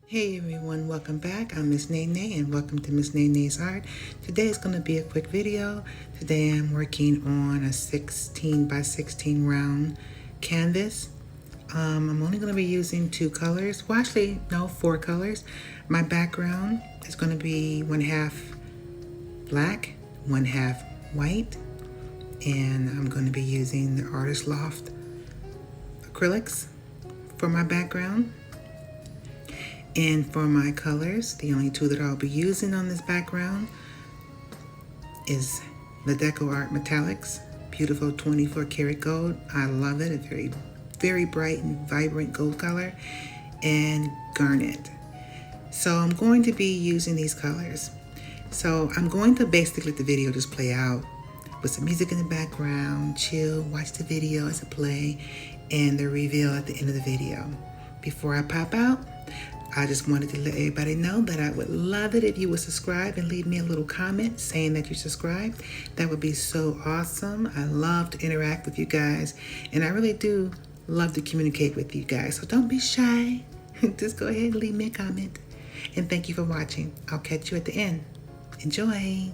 Hey everyone, welcome back. I'm Miss Nene and welcome to Miss Nene's Art. Today is going to be a quick video. Today I'm working on a 16 by 16 round canvas. I'm only going to be using two colors. Well, actually, no, four colors. My background is going to be one half black, one half white, and I'm going to be using the Artist Loft acrylics for my background. And for my colors, the only two that I'll be using on this background is the DecoArt Metallics, beautiful 24 karat gold. I love it, a very bright and vibrant gold color, and garnet. So I'm going to be using these colors. So I'm going to basically let the video just play out with some music in the background, chill, watch the video as it play, and the reveal at the end of the video. Before I pop out, I just wanted to let everybody know that I would love it if you would subscribe and leave me a little comment saying that you subscribed. That would be so awesome. I love to interact with you guys, and I really do love to communicate with you guys. So don't be shy. Just go ahead and leave me a comment. And thank you for watching. I'll catch you at the end. Enjoy.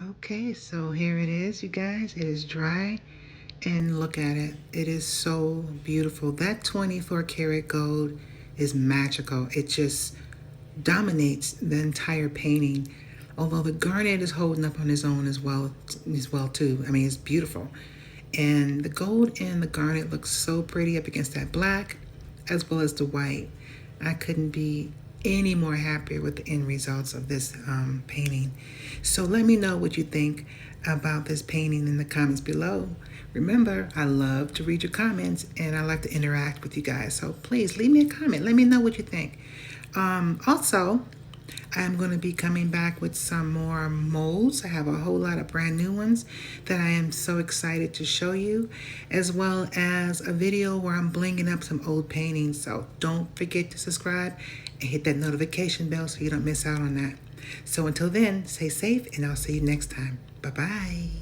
Okay, so here it is, you guys. It is dry, and look at it. It is so beautiful. That 24 karat gold is magical. It just dominates the entire painting. Although the garnet is holding up on his own as well too. I mean, it's beautiful. And the gold and the garnet look so pretty up against that black as well as the white. I couldn't be any more happier with the end results of this painting. So let me know what you think about this painting in the comments below. Remember, I love to read your comments and I like to interact with you guys. So please leave me a comment. Let me know what you think. Also, I'm going to be coming back with some more molds. I have a whole lot of brand new ones that I am so excited to show you, as well as a video where I'm blinging up some old paintings. So don't forget to subscribe and hit that notification bell so you don't miss out on that. So until then, stay safe and I'll see you next time. Bye-bye.